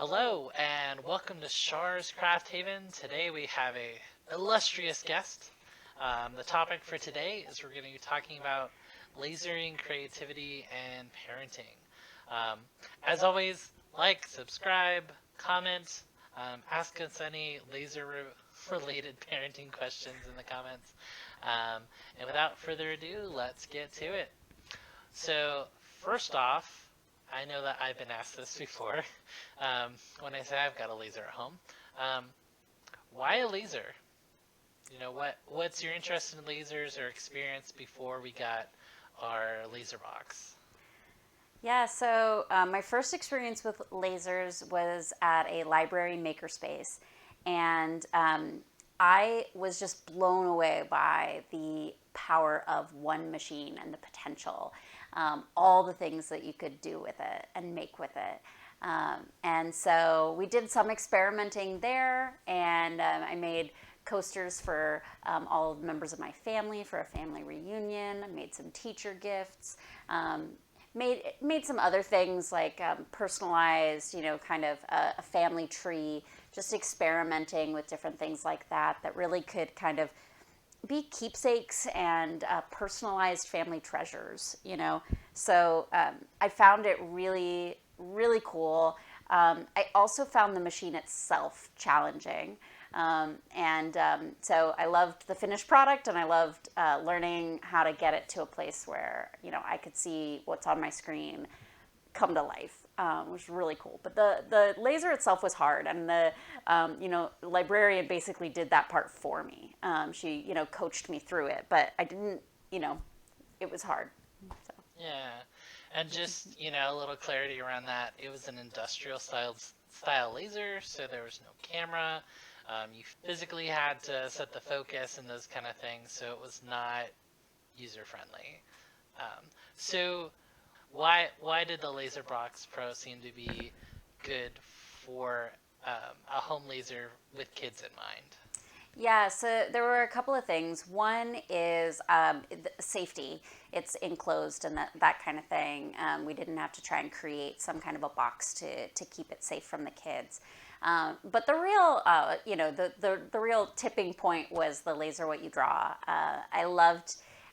Hello and welcome to Shar's Craft Haven. Today we have a illustrious guest. The topic for today is we're going to be talking about lasering, creativity, and parenting. Um, as always, like, subscribe, comment, ask us any laser-related parenting questions in the comments. And without further ado, let's get to it. So first off, I know that I've been asked this before. When I say I've got a laser at home, um, why a laser? What's your interest in lasers or experience before we got our laser box? Yeah, so my first experience with lasers was at a library makerspace, and I was just blown away by the power of one machine and the potential, all the things that you could do with it and make with it. And so we did some experimenting there, and I made coasters for all of the members of my family for a family reunion. I made some teacher gifts. Made some other things like personalized, kind of a family tree, just experimenting with different things like that really could kind of be keepsakes and personalized family treasures. So I found it really, really cool. I also found the machine itself challenging. So I loved the finished product, and I loved learning how to get it to a place where I could see what's on my screen come to life, which was really cool. But the laser itself was hard, and the librarian basically did that part for me. She coached me through it, but I didn't. It was hard. So. Yeah, and just a little clarity around that. It was an industrial style laser, so there was no camera. You physically had to set the focus and those kind of things, so it was not user friendly. So why did the LaserBox Pro seem to be good for a home laser with kids in mind? Yeah, so there were a couple of things. One is safety. It's enclosed and that kind of thing. We didn't have to try and create some kind of a box to keep it safe from the kids. But the real, the real tipping point was the laser what you draw.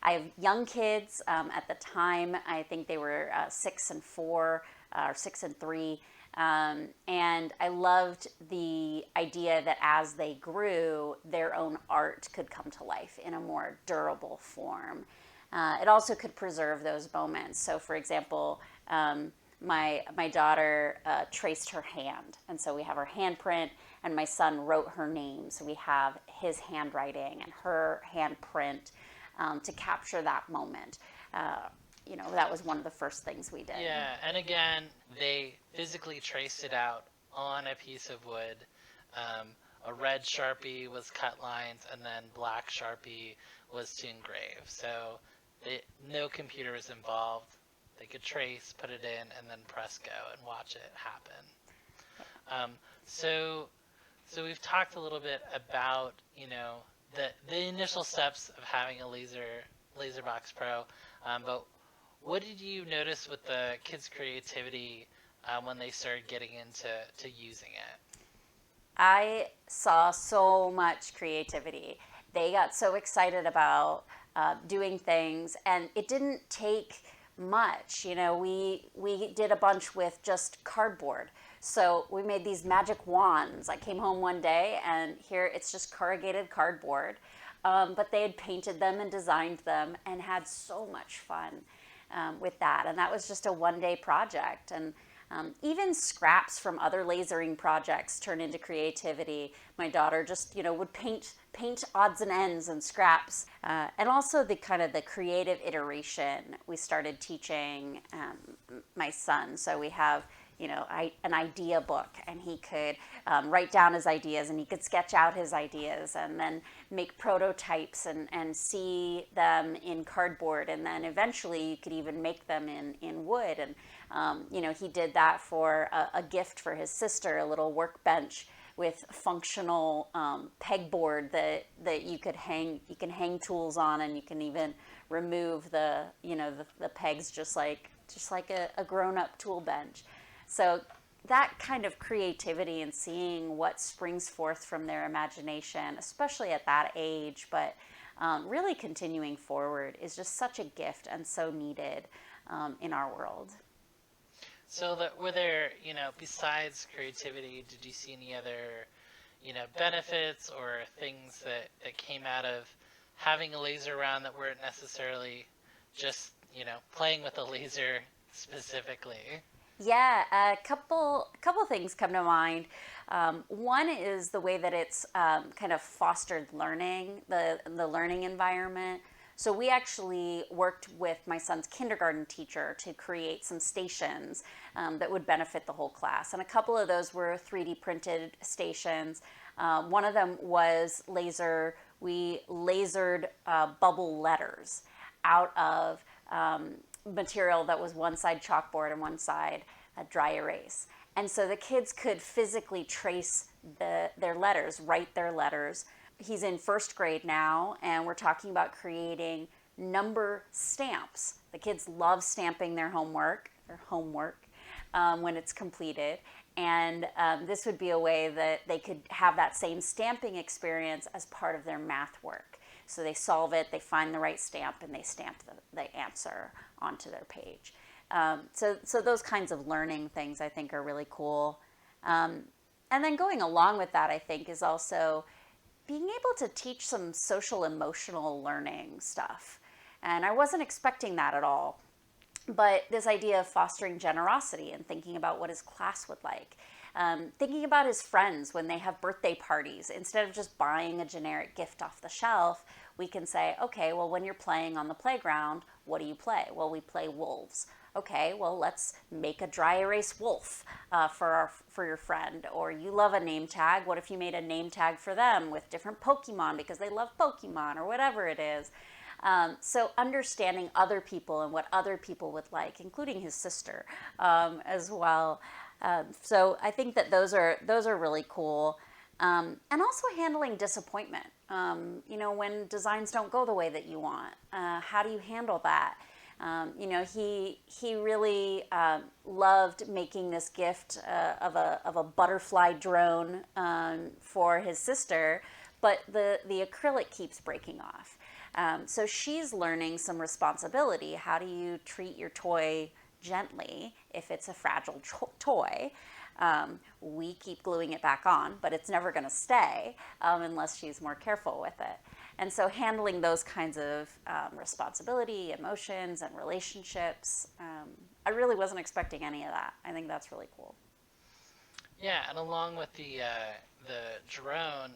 I have young kids at the time. I think they were 6 and 4 or 6 and 3. And I loved the idea that as they grew, their own art could come to life in a more durable form. It also could preserve those moments. So, for example, my daughter traced her hand, and so we have her handprint, and my son wrote her name. So we have his handwriting and her handprint to capture that moment. That was one of the first things we did. Yeah, and again, they physically traced it out on a piece of wood. A red Sharpie was cut lines, and then black Sharpie was to engrave. So no computer was involved. They could trace, put it in, and then press go and watch it happen. Um, so, so we've talked a little bit about the initial steps of having a LaserBox Pro, but what did you notice with the kids' creativity when they started getting into using it? I saw so much creativity. They got so excited about doing things, and it didn't take much. We did a bunch with just cardboard. So we made these magic wands. I came home one day, and here it's just corrugated cardboard. But they had painted them and designed them and had so much fun with that. And that was just a one-day project. And even scraps from other lasering projects turn into creativity. My daughter just, would paint odds and ends and scraps. And also the kind of the creative iteration we started teaching my son. So we have an idea book, and he could write down his ideas, and he could sketch out his ideas and then make prototypes and see them in cardboard, and then eventually you could even make them in wood. And he did that for a gift for his sister, a little workbench with functional pegboard that you can hang tools on, and you can even remove the pegs just like a grown-up tool bench. So that kind of creativity and seeing what springs forth from their imagination, especially at that age, but really continuing forward, is just such a gift and so needed in our world. So that were there, besides creativity, did you see any other, benefits or things that came out of having a laser around that weren't necessarily just, playing with a laser specifically? Yeah, a couple things come to mind. One is the way that it's kind of fostered learning, the learning environment. So we actually worked with my son's kindergarten teacher to create some stations that would benefit the whole class, and a couple of those were 3D printed stations. One of them was laser. We lasered bubble letters out of material that was one side chalkboard and one side a dry erase. And so the kids could physically trace their letters, write their letters. He's in first grade now, and we're talking about creating number stamps. The kids love stamping their homework, when it's completed. And this would be a way that they could have that same stamping experience as part of their math work. So they solve it, they find the right stamp, and they stamp the answer onto their page. So those kinds of learning things I think are really cool. And then going along with that, I think, is also being able to teach some social emotional learning stuff. And I wasn't expecting that at all. But this idea of fostering generosity and thinking about what his class would like. Thinking about his friends when they have birthday parties. Instead of just buying a generic gift off the shelf, we can say, okay, well, when you're playing on the playground, what do you play? Well, we play wolves. Okay, well, let's make a dry erase wolf for your friend. Or you love a name tag. What if you made a name tag for them with different Pokemon because they love Pokemon, or whatever it is. So understanding other people and what other people would like, including his sister as well. So I think that those are really cool. And also handling disappointment. When designs don't go the way that you want, how do you handle that? He really loved making this gift of a butterfly drone for his sister, but the acrylic keeps breaking off. So she's learning some responsibility. How do you treat your toy gently if it's a fragile toy? We keep gluing it back on, but it's never going to stay unless she's more careful with it. And so handling those kinds of responsibility, emotions, and relationships, I really wasn't expecting any of that. I think that's really cool. Yeah, and along with the drone,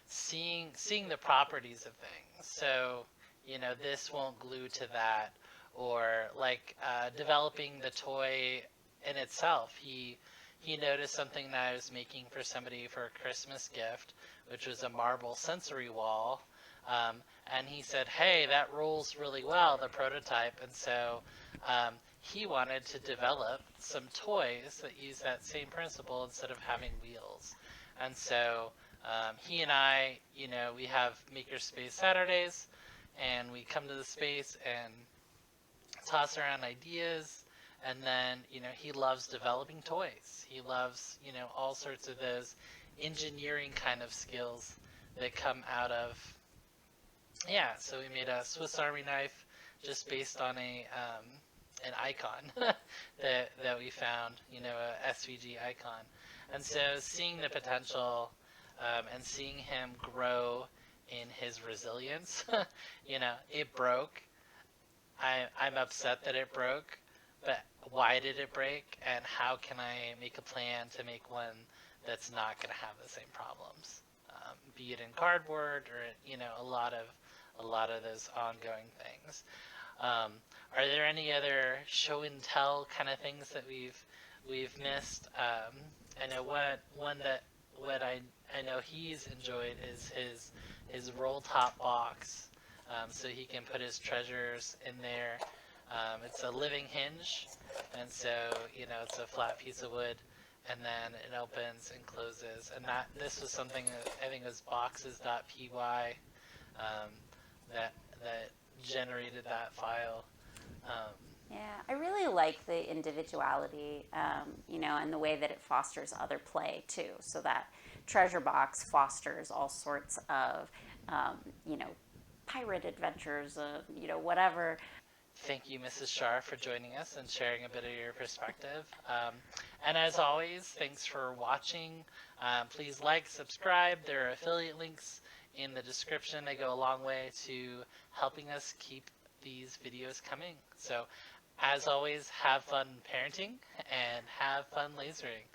seeing the properties of things. So this won't glue to that, or like developing the toy in itself. He noticed something that I was making for somebody for a Christmas gift, which was a marble sensory wall. And he said, hey, that rolls really well, the prototype. And so he wanted to develop some toys that use that same principle instead of having wheels. And so he and I, we have Makerspace Saturdays, and we come to the space and toss around ideas. And then, he loves developing toys. He loves, all sorts of those engineering kind of skills that come out of, so we made a Swiss Army knife just based on an icon that we found, a SVG icon. And so seeing the potential and seeing him grow in his resilience, it broke. I'm upset that it broke, but why did it break, and how can I make a plan to make one that's not going to have the same problems, be it in cardboard or a lot of those ongoing things. Are there any other show and tell kind of things that we've missed? I know what I know he's enjoyed is his roll top box, so he can put his treasures in there. It's a living hinge, and so it's a flat piece of wood, and then it opens and closes. And this was something that I think was boxes.py that generated that file. Yeah, I really like the individuality, and the way that it fosters other play too. So that treasure box fosters all sorts of, um, you know, pirate adventures, whatever. Thank you, Mrs. Shar, for joining us and sharing a bit of your perspective. And as always, thanks for watching. Please like, subscribe. There are affiliate links in the description. They go a long way to helping us keep these videos coming. So, as always, have fun parenting and have fun lasering.